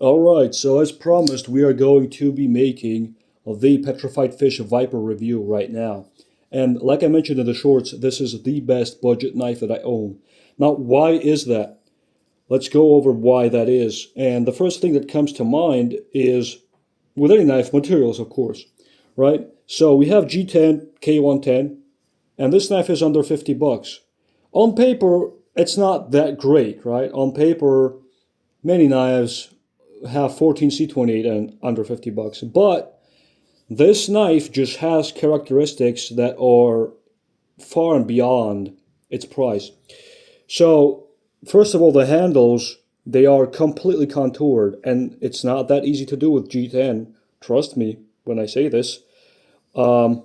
Alright, so as promised, we are going to be making the Petrified Fish Viper review right now. And like I mentioned in the shorts, this is the best budget knife that I own. Now, why is that? Let's go over why that is. And the first thing that comes to mind is, with any knife, materials, of course, right? So we have G10, K110, and this knife is under 50 bucks. On paper, it's not that great, right? On paper, many knives have 14C28 and under 50 bucks. But this knife just has characteristics that are far and beyond its price. So, first of all, the handles, they are completely contoured, and it's not that easy to do with G10. Trust me when I say this. Very,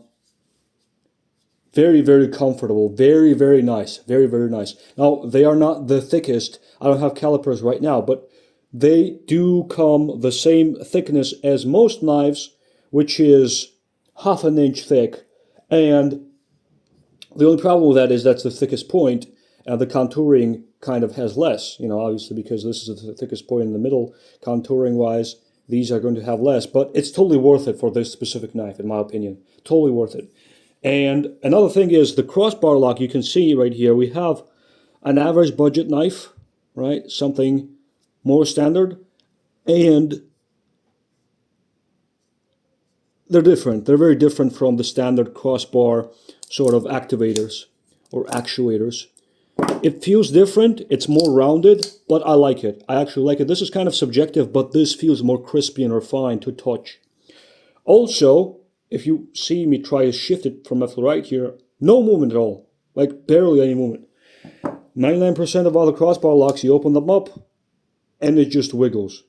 very comfortable. Very, very nice. Very, very nice. Now, they are not the thickest. I don't have calipers right now, but they do come the same thickness as most knives, which is half an inch thick. And the only problem with that is that's the thickest point, and the contouring kind of has less, obviously because this is the thickest point in the middle, contouring-wise, these are going to have less. But it's totally worth it for this specific knife, in my opinion. Totally worth it. And another thing is the crossbar lock. You can see right here, we have an average budget knife, right? Something more standard, and they're different. They're very different from the standard crossbar sort of activators or actuators. It feels different. It's more rounded, but I like it. I actually like it. This is kind of subjective, but this feels more crispy and refined to touch. Also, if you see me try to shift it from left to right here, no movement at all. Like barely any movement. 99% of all the crossbar locks, you open them up, and it just wiggles.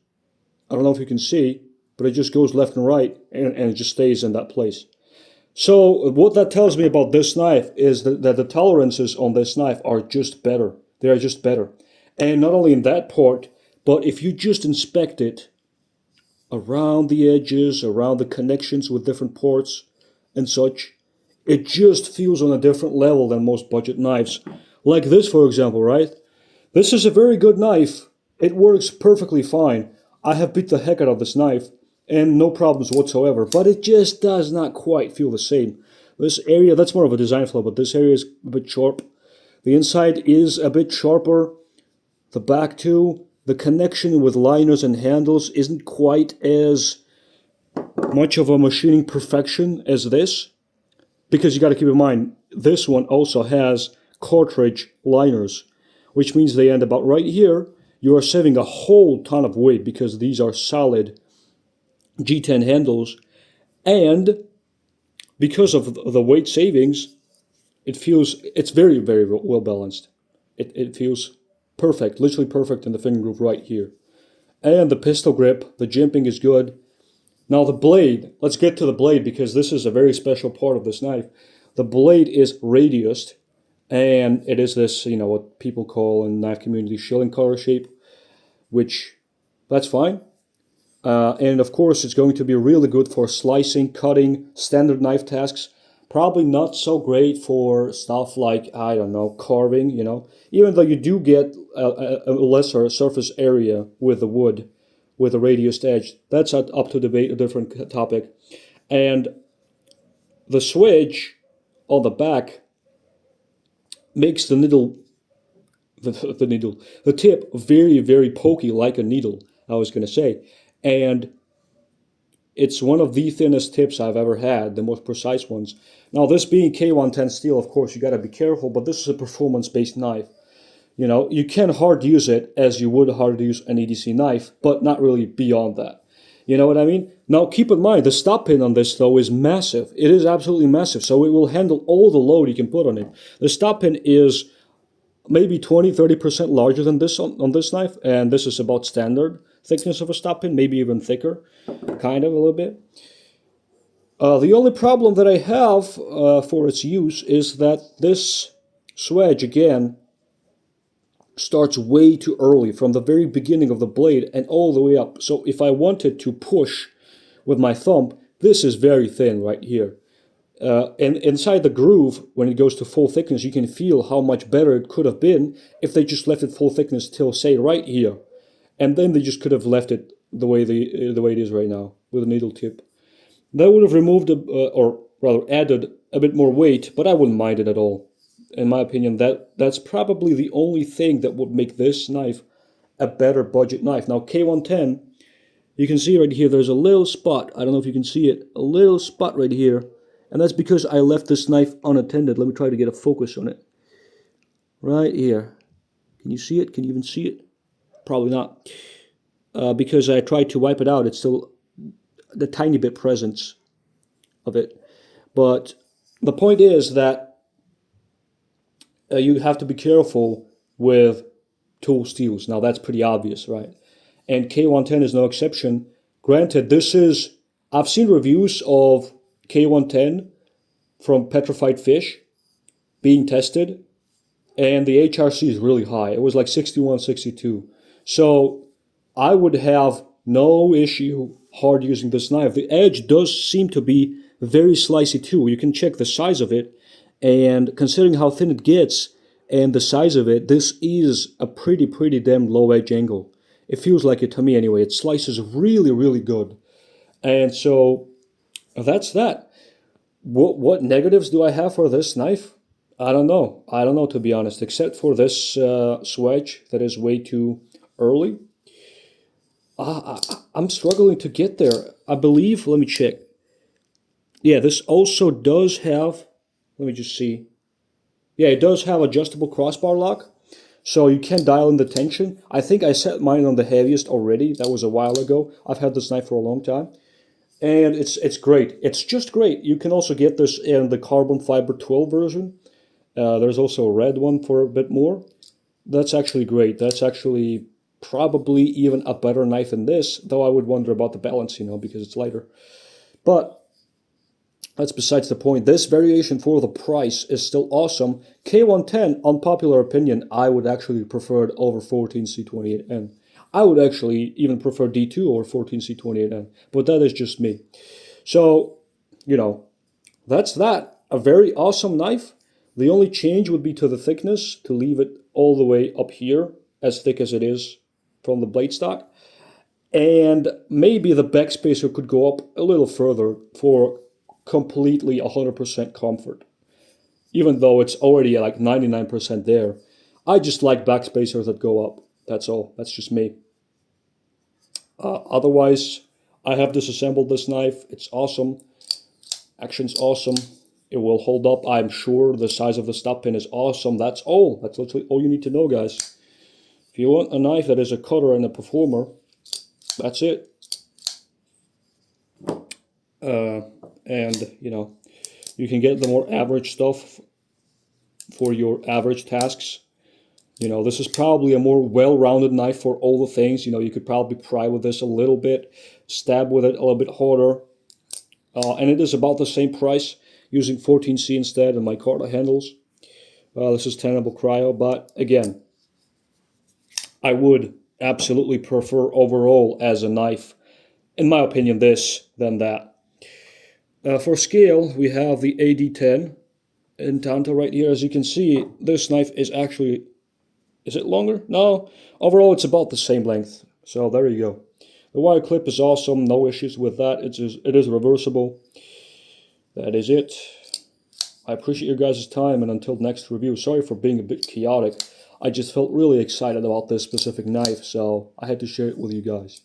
I don't know if you can see, but it just goes left and right, and it just stays in that place. So what that tells me about this knife is that the tolerances on this knife are just better. They are just better. And not only in that part, but if you just inspect it around the edges, around the connections with different ports and such, it just feels on a different level than most budget knives. Like this, for example, right? This is a very good knife. It works perfectly fine. I have beat the heck out of this knife and no problems whatsoever, but it just does not quite feel the same. This area, that's more of a design flaw, but this area is a bit sharp. The inside is a bit sharper. The back too. The connection with liners and handles isn't quite as much of a machining perfection as this, because you got to keep in mind, this one also has cartridge liners, which means they end about right here. You are saving a whole ton of weight because these are solid G10 handles, and because of the weight savings, it's very, very well balanced. It feels perfect, literally perfect in the finger groove right here. And the pistol grip, the jimping is good. Now the blade, let's get to the blade because this is a very special part of this knife. The blade is radiused, and it is this, what people call in the knife community shilling collar shape, which, that's fine. And of course, it's going to be really good for slicing, cutting, standard knife tasks. Probably not so great for stuff like, I don't know, carving, Even though you do get a lesser surface area with the wood, with a radiused edge. That's up to debate, a different topic. And the switch on the back makes the needle, the tip very, very pokey, like a needle, I was going to say. And it's one of the thinnest tips I've ever had, the most precise ones. Now, this being K110 steel, of course, you got to be careful, but this is a performance-based knife. You can hard use it as you would hard use an EDC knife, but not really beyond that. You know what I mean? Now, keep in mind, the stop pin on this, though, is massive. It is absolutely massive, so it will handle all the load you can put on it. The stop pin is maybe 20-30% larger than this on this knife, and this is about standard thickness of a stop pin, maybe even thicker, kind of a little bit. The only problem that I have for its use is that this swedge, again, starts way too early from the very beginning of the blade and all the way up. So if I wanted to push with my thumb, this is very thin right here. And inside the groove, when it goes to full thickness, you can feel how much better it could have been if they just left it full thickness till, say, right here. and then they just could have left it the way it is right now with a needle tip. That would have removed or rather added a bit more weight, but I wouldn't mind it at all. In my opinion, that's probably the only thing that would make this knife a better budget knife. Now K110, you can see right here, there's a little spot. I don't know if you can see it, a little spot right here. And that's because I left this knife unattended. Let me try to get a focus on it. Right here. Can you see it? Can you even see it? Probably not. Because I tried to wipe it out, it's still the tiny bit presence of it. But the point is that you have to be careful with tool steels. Now that's pretty obvious, right? And K110 is no exception. Granted, I've seen reviews of K110 from Petrified fish being tested, and the HRC is really high. It was like 61, 62. So I would have no issue hard using this knife. The edge does seem to be very slicey too. You can check the size of it, and considering how thin it gets and the size of it, this is a pretty damn low edge angle. It feels like it to me anyway. It slices really good. And so that's that. What negatives do I have for this knife? I don't know. I don't know, to be honest, except for this swedge that is way too early. I'm struggling to get there. I believe, let me check. Yeah, this also does have, let me just see. Yeah, it does have adjustable crossbar lock, so you can dial in the tension. I think I set mine on the heaviest already. That was a while ago. I've had this knife for a long time. And it's great. It's just great. You can also get this in the carbon fiber 12 version. There's also a red one for a bit more. That's actually great. That's actually probably even a better knife than this, though I would wonder about the balance, because it's lighter. But that's besides the point. This variation for the price is still awesome. K110, unpopular opinion, I would actually prefer it over 14C28N. I would actually even prefer D2 over 14C28N, but that is just me. So, that's that. A very awesome knife. The only change would be to the thickness, to leave it all the way up here, as thick as it is from the blade stock. And maybe the backspacer could go up a little further for completely 100% comfort. Even though it's already like 99% there. I just like backspacers that go up. That's all. That's just me. Otherwise, I have disassembled this knife. It's awesome. Action's awesome. It will hold up, I'm sure. The size of the stop pin is awesome. That's all. That's literally all you need to know, guys. If you want a knife that is a cutter and a performer, that's it. And, you can get the more average stuff for your average tasks. This is probably a more well-rounded knife for all the things. You could probably pry with this a little bit, stab with it a little bit harder. And it is about the same price, using 14C instead and micarta handles. This is tenable cryo, but again, I would absolutely prefer overall as a knife, in my opinion, this than that. For scale, we have the AD10 in Tanto right here. As you can see, this knife is actually, is it longer? No, overall it's about the same length. So there you go. The wire clip is awesome, no issues with that. It is reversible. That is it. I appreciate your guys' time, and until next review, sorry for being a bit chaotic. I just felt really excited about this specific knife, so I had to share it with you guys.